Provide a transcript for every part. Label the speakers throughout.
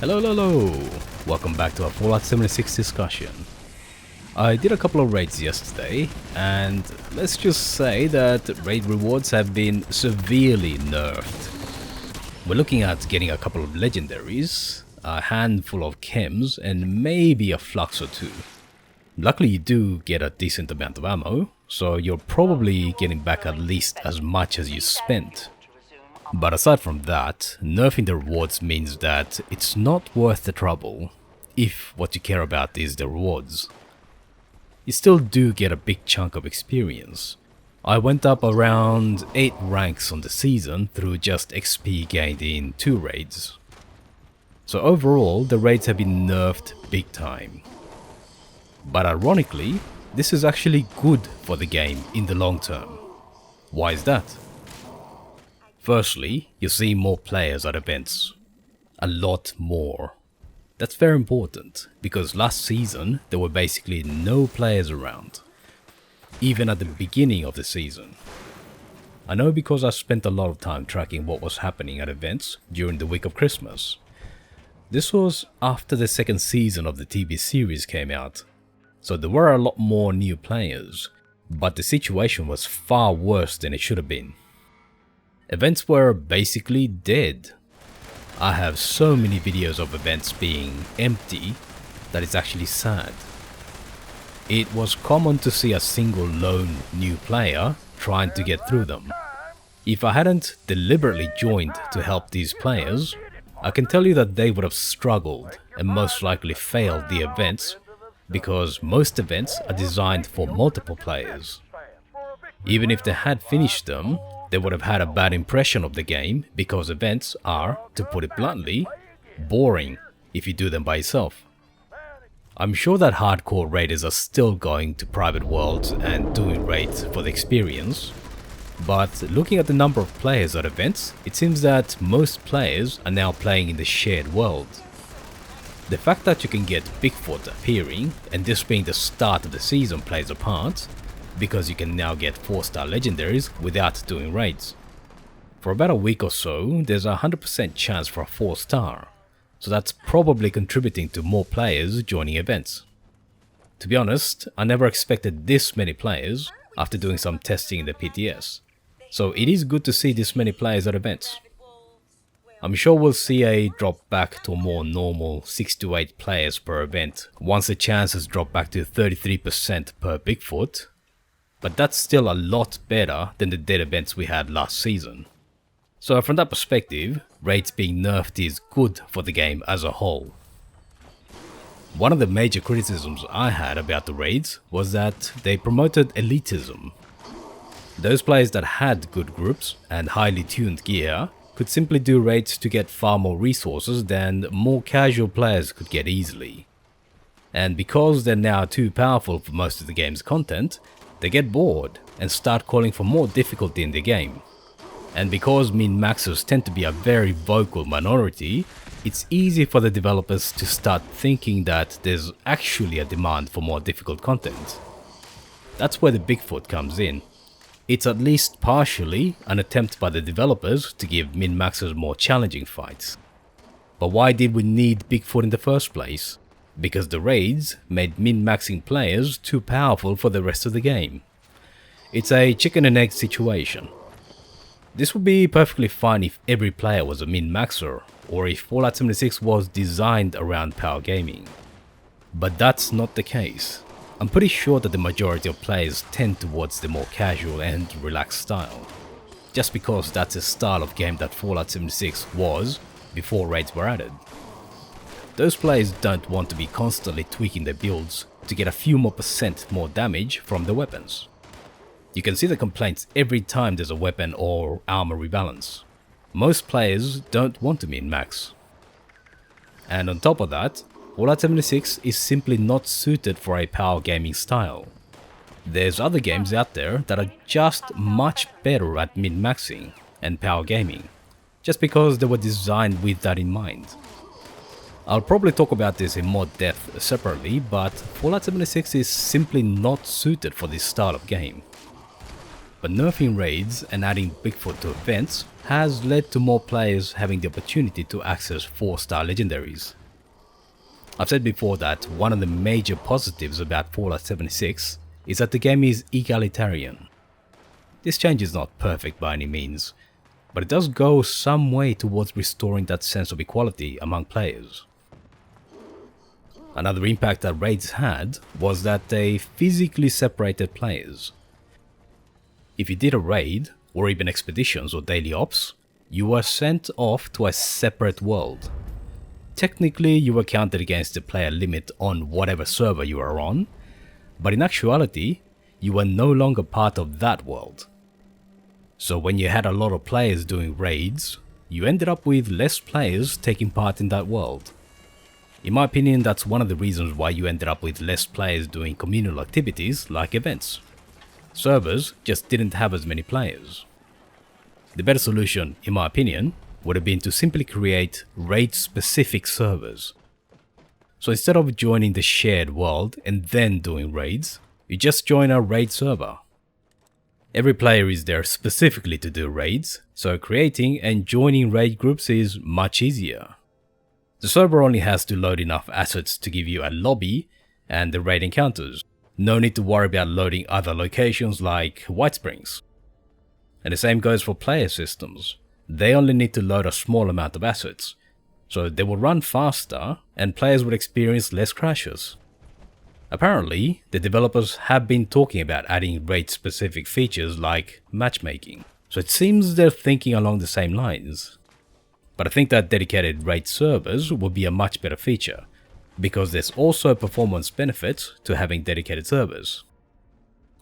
Speaker 1: Hello. Welcome back to our Fallout 76 discussion. I did a couple of raids yesterday, and let's just say that raid rewards have been severely nerfed. We're looking at getting a couple of legendaries, a handful of chems, and maybe a flux or two. Luckily you do get a decent amount of ammo, so you're probably getting back at least as much as you spent. But aside from that, nerfing the rewards means that it's not worth the trouble if what you care about is the rewards. You still do get a big chunk of experience. I went up around 8 ranks on the season through just XP gained in 2 raids. So overall, the raids have been nerfed big time. But ironically, this is actually good for the game in the long term. Why is that? Firstly, you see more players at events. A lot more. That's very important, because last season there were basically no players around. Even at the beginning of the season. I know because I spent a lot of time tracking what was happening at events during the week of Christmas. This was after the second season of the TV series came out, so there were a lot more new players, but the situation was far worse than it should have been. Events were basically dead. I have so many videos of events being empty that it's actually sad. It was common to see a single lone new player trying to get through them. If I hadn't deliberately joined to help these players, I can tell you that they would have struggled and most likely failed the events, because most events are designed for multiple players. Even if they had finished them, they would have had a bad impression of the game, because events are, to put it bluntly, boring if you do them by yourself. I'm sure that hardcore raiders are still going to private worlds and doing raids for the experience, but looking at the number of players at events, it seems that most players are now playing in the shared world. The fact that you can get Bigfoot appearing, and this being the start of the season, plays a part, because you can now get 4-star legendaries without doing raids. For about a week or so, there's a 100% chance for a 4-star, so that's probably contributing to more players joining events. To be honest, I never expected this many players after doing some testing in the PTS, so it is good to see this many players at events. I'm sure we'll see a drop back to a more normal 6 to 8 players per event once the chances drop back to 33% per Bigfoot, but that's still a lot better than the dead events we had last season. So from that perspective, raids being nerfed is good for the game as a whole. One of the major criticisms I had about the raids was that they promoted elitism. Those players that had good groups and highly tuned gear could simply do raids to get far more resources than more casual players could get easily. And because they're now too powerful for most of the game's content, they get bored and start calling for more difficulty in the game. And because min-maxers tend to be a very vocal minority, it's easy for the developers to start thinking that there's actually a demand for more difficult content. That's where the Bigfoot comes in. It's at least partially an attempt by the developers to give min-maxers more challenging fights. But why did we need Bigfoot in the first place? Because the raids made min-maxing players too powerful for the rest of the game. It's a chicken and egg situation. This would be perfectly fine if every player was a min-maxer, or if Fallout 76 was designed around power gaming. But that's not the case. I'm pretty sure that the majority of players tend towards the more casual and relaxed style, just because that's a style of game that Fallout 76 was before raids were added. Those players don't want to be constantly tweaking their builds to get a few more percent more damage from the weapons. You can see the complaints every time there's a weapon or armor rebalance. Most players don't want to min-max. And on top of that, Fallout 76 is simply not suited for a power gaming style. There's other games out there that are just much better at min-maxing and power gaming, just because they were designed with that in mind. I'll probably talk about this in more depth separately, but Fallout 76 is simply not suited for this style of game. but nerfing raids and adding Bigfoot to events has led to more players having the opportunity to access 4-star legendaries. I've said before that one of the major positives about Fallout 76 is that the game is egalitarian. This change is not perfect by any means, but it does go some way towards restoring that sense of equality among players. Another impact that raids had was that they physically separated players. If you did a raid, or even expeditions or daily ops, you were sent off to a separate world. Technically, you were counted against the player limit on whatever server you were on, but in actuality, you were no longer part of that world. So when you had a lot of players doing raids, you ended up with less players taking part in that world. In my opinion, that's one of the reasons why you ended up with less players doing communal activities like events. Servers just didn't have as many players. The better solution, in my opinion, would have been to simply create raid-specific servers. So instead of joining the shared world and then doing raids, you just join a raid server. Every player is there specifically to do raids, so creating and joining raid groups is much easier. The server only has to load enough assets to give you a lobby and the raid encounters. No need to worry about loading other locations like White Springs. And the same goes for player systems. They only need to load a small amount of assets, so they will run faster and players will experience less crashes. Apparently, the developers have been talking about adding raid-specific features like matchmaking, so it seems they're thinking along the same lines. But I think that dedicated raid servers would be a much better feature, because there's also performance benefits to having dedicated servers.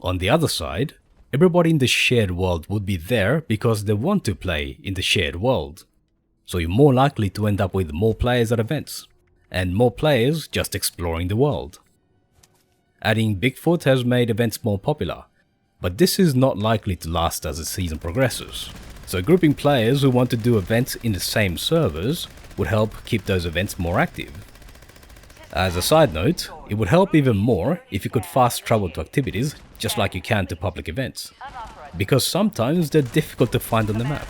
Speaker 1: On the other side, everybody in the shared world would be there because they want to play in the shared world. So you're more likely to end up with more players at events, and more players just exploring the world. Adding Bigfoot has made events more popular, but this is not likely to last as the season progresses. So grouping players who want to do events in the same servers would help keep those events more active. As a side note, it would help even more if you could fast travel to activities just like you can to public events, because sometimes they're difficult to find on the map.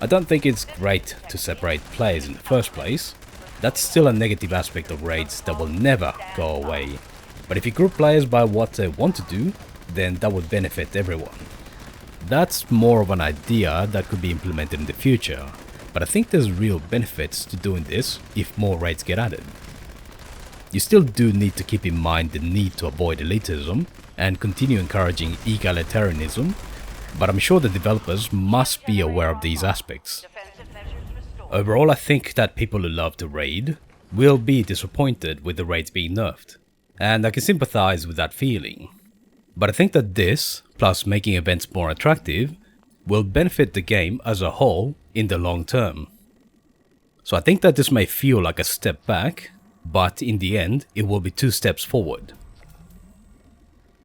Speaker 1: I don't think it's great to separate players in the first place. That's still a negative aspect of raids that will never go away. But if you group players by what they want to do, then that would benefit everyone. That's more of an idea that could be implemented in the future, but I think there's real benefits to doing this if more raids get added. You still do need to keep in mind the need to avoid elitism and continue encouraging egalitarianism, but I'm sure the developers must be aware of these aspects. Overall, I think that people who love to raid will be disappointed with the raids being nerfed, and I can sympathize with that feeling. But I think that this, plus making events more attractive, will benefit the game as a whole in the long term. So I think that this may feel like a step back, but in the end, it will be 2 steps forward.